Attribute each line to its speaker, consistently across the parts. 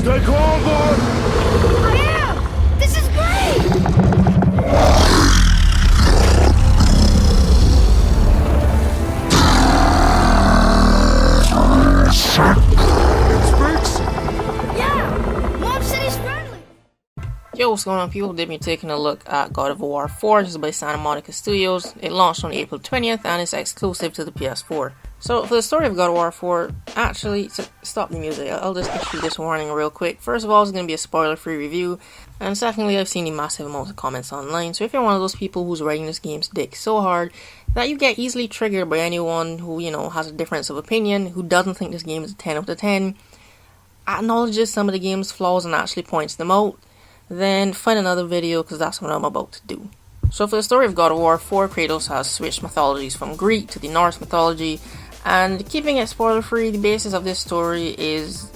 Speaker 1: Stay calm, boy!
Speaker 2: I am! This is great!
Speaker 1: It speaks?
Speaker 2: Yeah! Mom said he's friendly!
Speaker 3: Yo, what's going on, people? They've been taking a look at God of War 4. This is by Santa Monica Studios. It launched on April 20th and it's exclusive to the PS4. So, for the story of God of War 4, actually, stop the music. I'll just issue this warning real quick. First of all, it's going to be a spoiler-free review. And secondly, I've seen a massive amount of comments online. So if you're one of those people who's writing this game's dick so hard that you get easily triggered by anyone who, has a difference of opinion, who doesn't think this game is a 10 out of 10, acknowledges some of the game's flaws and actually points them out, then find another video, because that's what I'm about to do. So for the story of God of War 4, Kratos has switched mythologies from Greek to the Norse mythology, and keeping it spoiler free, the basis of this story is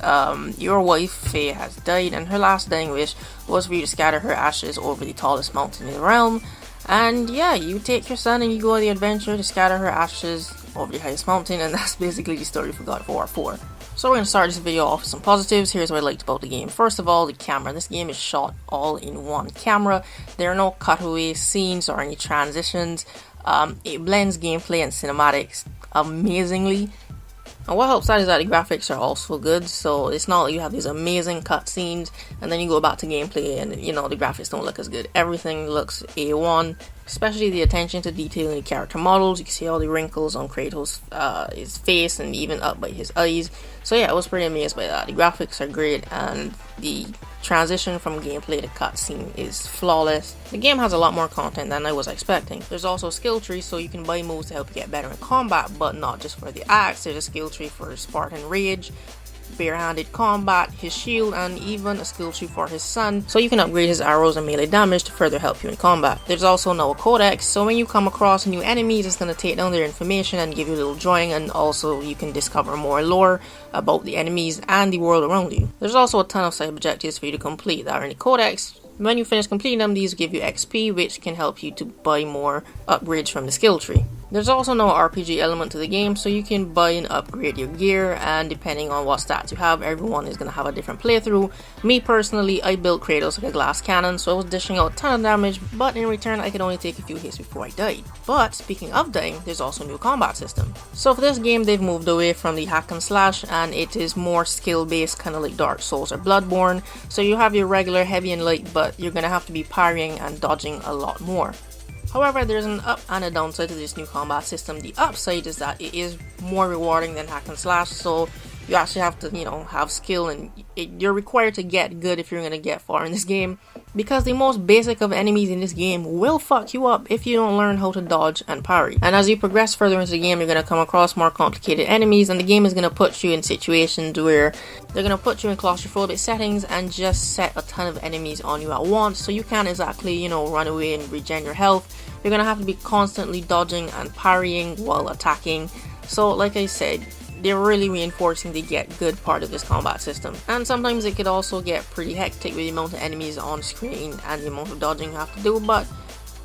Speaker 3: your wife Faye has died, and her last dying wish was for you to scatter her ashes over the tallest mountain in the realm. And yeah, you take your son and you go on the adventure to scatter her ashes over the highest mountain, and that's basically the story for God of War 4. So we're going to start this video off with some positives. Here's what I liked about the game. First of all, the camera. This game is shot all in one camera. There are no cutaway scenes or any transitions. It blends gameplay and cinematics amazingly. And what helps that is that the graphics are also good, so it's not like you have these amazing cutscenes and then you go back to gameplay and the graphics don't look as good. Everything looks A1, especially the attention to detail in the character models. You can see all the wrinkles on Kratos' his face and even up by his eyes. So yeah, I was pretty amazed by that. The graphics are great and the transition from gameplay to cutscene is flawless. The game has a lot more content than I was expecting. There's also a skill tree, so you can buy moves to help you get better in combat, but not just for the axe. There's a skill tree for Spartan Rage, barehanded combat, his shield, and even a skill tree for his son, so you can upgrade his arrows and melee damage to further help you in combat. There's also now a codex, so when you come across new enemies, it's going to take down their information and give you a little drawing, and also you can discover more lore about the enemies and the world around you. There's also a ton of side objectives for you to complete that are in the codex. When you finish completing them, these give you XP, which can help you to buy more upgrades from the skill tree. There's also no RPG element to the game, so you can buy and upgrade your gear, and depending on what stats you have, everyone is going to have a different playthrough. Me personally, I built Kratos with a glass cannon, so I was dishing out a ton of damage, but in return I could only take a few hits before I died. But speaking of dying, there's also a new combat system. So for this game, they've moved away from the hack and slash, and it is more skill based, kind of like Dark Souls or Bloodborne. So you have your regular heavy and light, but you're going to have to be parrying and dodging a lot more. However, there's an up and a downside to this new combat system. The upside is that it is more rewarding than hack and slash, so you actually have to, have skill, and you're required to get good if you're going to get far in this game, because the most basic of enemies in this game will fuck you up if you don't learn how to dodge and parry. And as you progress further into the game, you're going to come across more complicated enemies, and the game is going to put you in situations where they're going to put you in claustrophobic settings and just set a ton of enemies on you at once, so you can't exactly, run away and regen your health. You're going to have to be constantly dodging and parrying while attacking. So like I said, they're really reinforcing the get good part of this combat system. And sometimes it could also get pretty hectic with the amount of enemies on screen and the amount of dodging you have to do, but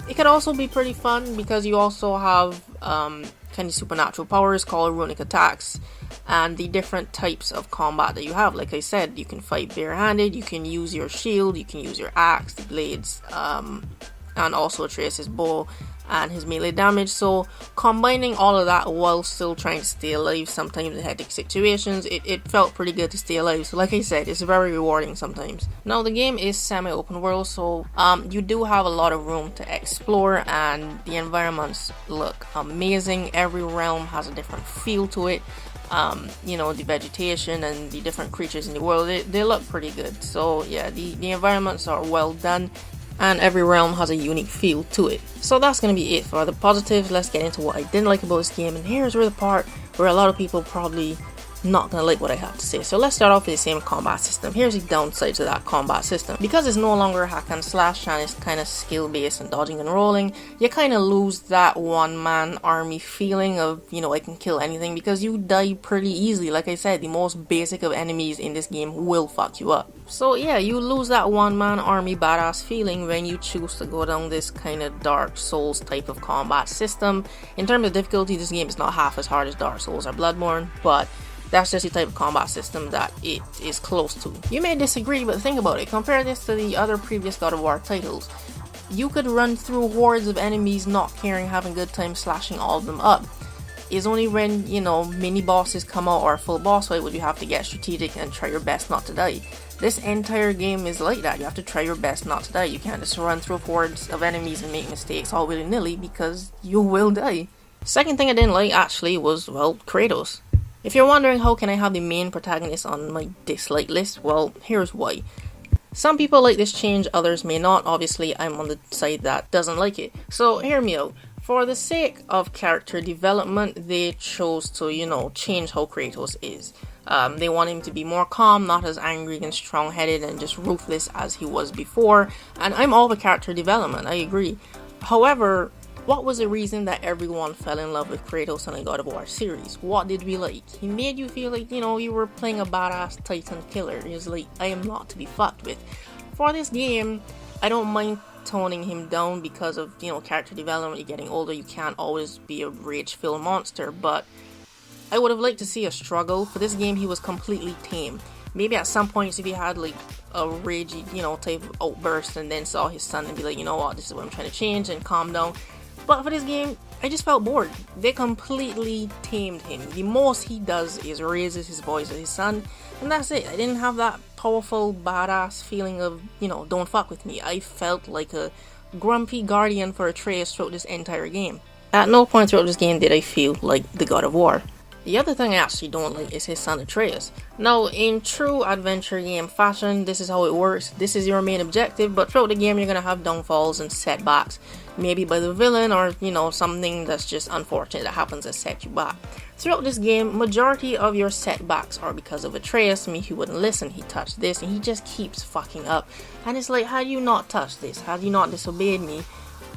Speaker 3: it could also be pretty fun because you also have kind of supernatural powers called runic attacks, and the different types of combat that you have. Like I said, you can fight barehanded, you can use your shield, you can use your axe, the blades, and also Trace's bow and his melee damage. So combining all of that while still trying to stay alive sometimes in hectic situations, it felt pretty good to stay alive. So like I said, it's very rewarding sometimes. Now the game is semi-open world, so you do have a lot of room to explore, and the environments look amazing. Every realm has a different feel to it. The vegetation and the different creatures in the world, they look pretty good. So yeah, the environments are well done, and every realm has a unique feel to it. So that's going to be it for the positives. Let's get into what I didn't like about this game, and here's where the part where a lot of people probably not going to like what I have to say. So let's start off with the same combat system. Here's the downside to that combat system. Because it's no longer hack and slash and it's kind of skill based and dodging and rolling, you kind of lose that one-man army feeling of, I can kill anything, because you die pretty easily. Like I said, the most basic of enemies in this game will fuck you up. So yeah, you lose that one-man army badass feeling when you choose to go down this kind of Dark Souls type of combat system. In terms of difficulty, this game is not half as hard as Dark Souls or Bloodborne, but That's just the type of combat system that it is close to. You may disagree, but think about it. Compare this to the other previous God of War titles. You could run through hordes of enemies not caring, having a good time slashing all of them up. It's only when, you know, mini bosses come out or a full boss fight would you have to get strategic and try your best not to die. This entire game is like that. You have to try your best not to die. You can't just run through hordes of enemies and make mistakes all willy-nilly because you will die. Second thing I didn't like actually was, well, Kratos. If you're wondering how can I have the main protagonist on my dislike list, well, here's why. Some people like this change, others may not. Obviously, I'm on the side that doesn't like it. So, hear me out. For the sake of character development, they chose to, you know, change how Kratos is. They want him to be more calm, not as angry and strong-headed and just ruthless as he was before. And I'm all for character development, I agree. However, what was the reason that everyone fell in love with Kratos in the God of War series? What did we like? He made you feel like, you know, you were playing a badass Titan killer. He was like, I am not to be fucked with. For this game, I don't mind toning him down because of, you know, character development. You're getting older, you can't always be a rage-filled monster, but I would have liked to see a struggle. For this game, he was completely tame. Maybe at some points if he had like a ragey, you know, type of outburst and then saw his son and be like, you know what, this is what I'm trying to change and calm down. But for this game, I just felt bored. They completely tamed him. The most he does is raises his voice at his son, and that's it. I didn't have that powerful, badass feeling of, you know, don't fuck with me. I felt like a grumpy guardian for Atreus throughout this entire game. At no point throughout this game did I feel like the God of War. The other thing I actually don't like is his son Atreus. Now, in true adventure game fashion, this is how it works. This is your main objective, but throughout the game you're going to have downfalls and setbacks. Maybe by the villain or, you know, something that's just unfortunate that happens that set you back. Throughout this game, majority of your setbacks are because of Atreus. I mean, he wouldn't listen, he touched this, and he just keeps fucking up. And it's like, had you not touched this, had you not disobeyed me,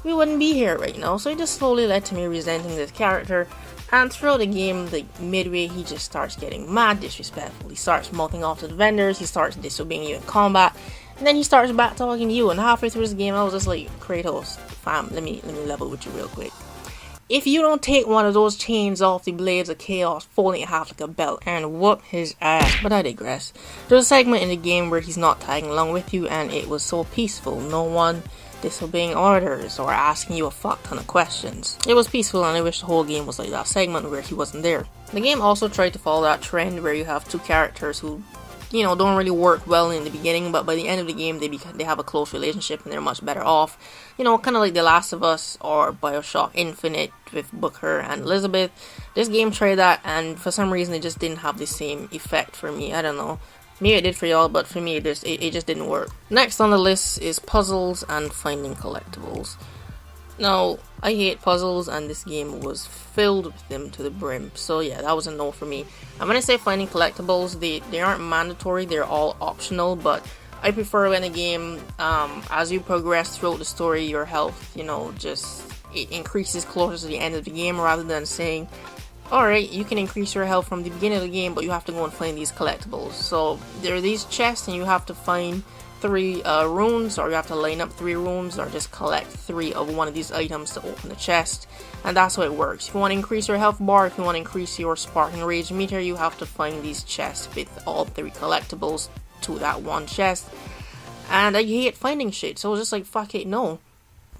Speaker 3: we wouldn't be here right now. So it just slowly led to me resenting this character. And throughout the game, like midway, he just starts getting mad disrespectful. He starts mouthing off to the vendors, he starts disobeying you in combat, and then he starts back talking to you. And halfway through this game, I was just like, Kratos, fam, let me level with you real quick. If you don't take one of those chains off the blades of chaos, folding it in half like a belt, and whoop his ass. But I digress. There's a segment in the game where he's not tagging along with you, and it was so peaceful. No one disobeying orders or asking you a fuck ton of questions. It was peaceful, and I wish the whole game was like that segment where he wasn't there. The game also tried to follow that trend where you have two characters who, you know, don't really work well in the beginning, but by the end of the game they have a close relationship and they're much better off. You know, kind of like The Last of Us or BioShock Infinite with Booker and Elizabeth. This game tried that, and for some reason it just didn't have the same effect for me. I don't know. Maybe it did for y'all, but for me it just didn't work. Next on the list is puzzles and finding collectibles. Now, I hate puzzles, and this game was filled with them to the brim. So yeah, that was a no for me. And when I say finding collectibles, they aren't mandatory, they're all optional, but I prefer when a game, as you progress throughout the story, your health, you know, it increases closer to the end of the game, rather than saying, alright, you can increase your health from the beginning of the game, but you have to go and find these collectibles. So there are these chests, and you have to find 3 runes, or you have to line up 3 runes, or just collect 3 of one of these items to open the chest. And that's how it works. If you want to increase your health bar, if you want to increase your sparking rage meter, you have to find these chests with all 3 collectibles to that one chest. And I hate finding shit, so I was just like, fuck it, no.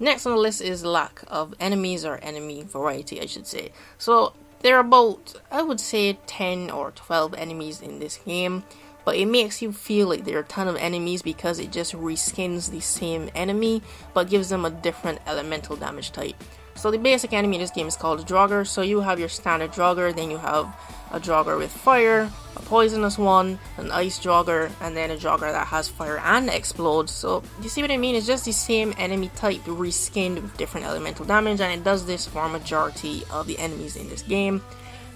Speaker 3: Next on the list is lack of enemies, or enemy variety, I should say. So there are about, I would say, 10 or 12 enemies in this game, but it makes you feel like there are a ton of enemies because it just reskins the same enemy, but gives them a different elemental damage type. So the basic enemy in this game is called a Draugr. So you have your standard Draugr, then you have a Draugr with fire, a poisonous one, an ice Draugr, and then a Draugr that has fire and explodes. So you see what I mean? It's just the same enemy type reskinned with different elemental damage, and it does this for a majority of the enemies in this game.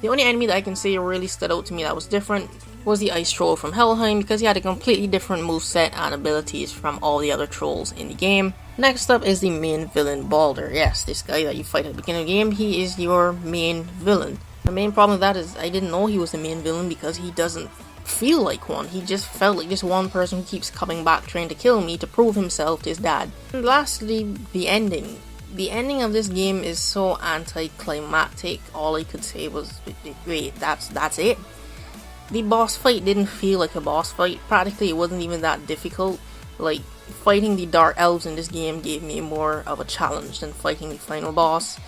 Speaker 3: The only enemy that I can say really stood out to me that was different was the Ice Troll from Helheim, because he had a completely different moveset and abilities from all the other trolls in the game. Next up is the main villain, Baldur. Yes, this guy that you fight at the beginning of the game, he is your main villain. The main problem with that is I didn't know he was the main villain because he doesn't feel like one. He just felt like just one person who keeps coming back trying to kill me to prove himself to his dad. And lastly, the ending. The ending of this game is so anticlimactic. All I could say was, wait, that's it? the boss fight didn't feel like a boss fight. Practically, it wasn't even that difficult. Like, fighting the Dark Elves in this game gave me more of a challenge than fighting the final boss.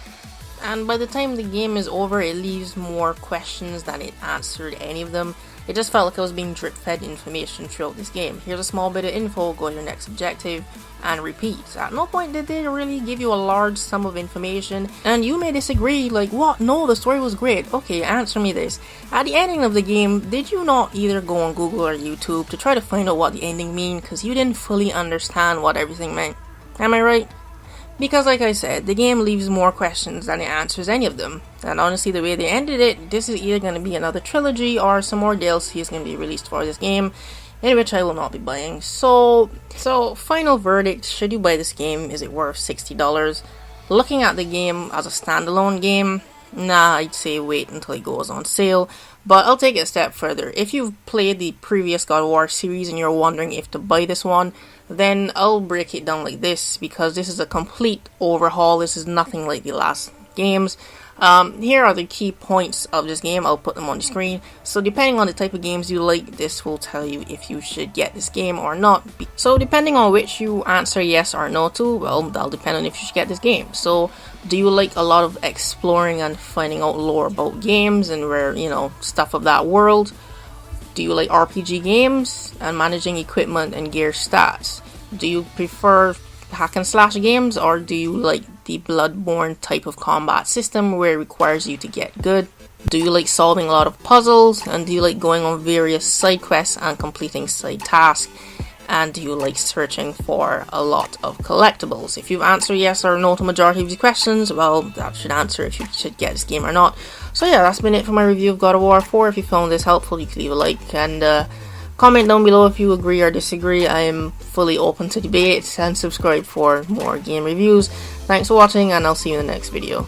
Speaker 3: And by the time the game is over, it leaves more questions than it answered any of them. It just felt like I was being drip-fed information throughout this game. Here's a small bit of info, go to your next objective, and repeat. At no point did they really give you a large sum of information, and you may disagree, like, what? No, the story was great. Okay, answer me this. At the ending of the game, did you not either go on Google or YouTube to try to find out what the ending mean, because you didn't fully understand what everything meant? Am I right? Because like I said, the game leaves more questions than it answers any of them. And honestly, the way they ended it, this is either going to be another trilogy or some more DLC is going to be released for this game, in which I will not be buying. So final verdict, should you buy this game? Is it worth $60? Looking at the game as a standalone game, nah, I'd say wait until it goes on sale. But I'll take it a step further. If you've played the previous God of War series and you're wondering if to buy this one, then I'll break it down like this, because this is a complete overhaul. This is nothing like the last games. Here are the key points of this game. I'll put them on the screen. So depending on the type of games you like, this will tell you if you should get this game or not. So depending on which you answer yes or no to, well, that'll depend on if you should get this game. So do you like a lot of exploring and finding out lore about games and where, you know, stuff of that world? Do you like RPG games and managing equipment and gear stats? Do you prefer hack and slash games, or do you like the Bloodborne type of combat system where it requires you to get good? Do you like solving a lot of puzzles, and do you like going on various side quests and completing side tasks? And do you like searching for a lot of collectibles? If you've answered yes or no to majority of these questions, well, that should answer if you should get this game or not. So yeah, that's been it for my review of God of War 4. If you found this helpful, you can leave a like and comment down below if you agree or disagree. I am fully open to debate, and subscribe for more game reviews. Thanks for watching, and I'll see you in the next video.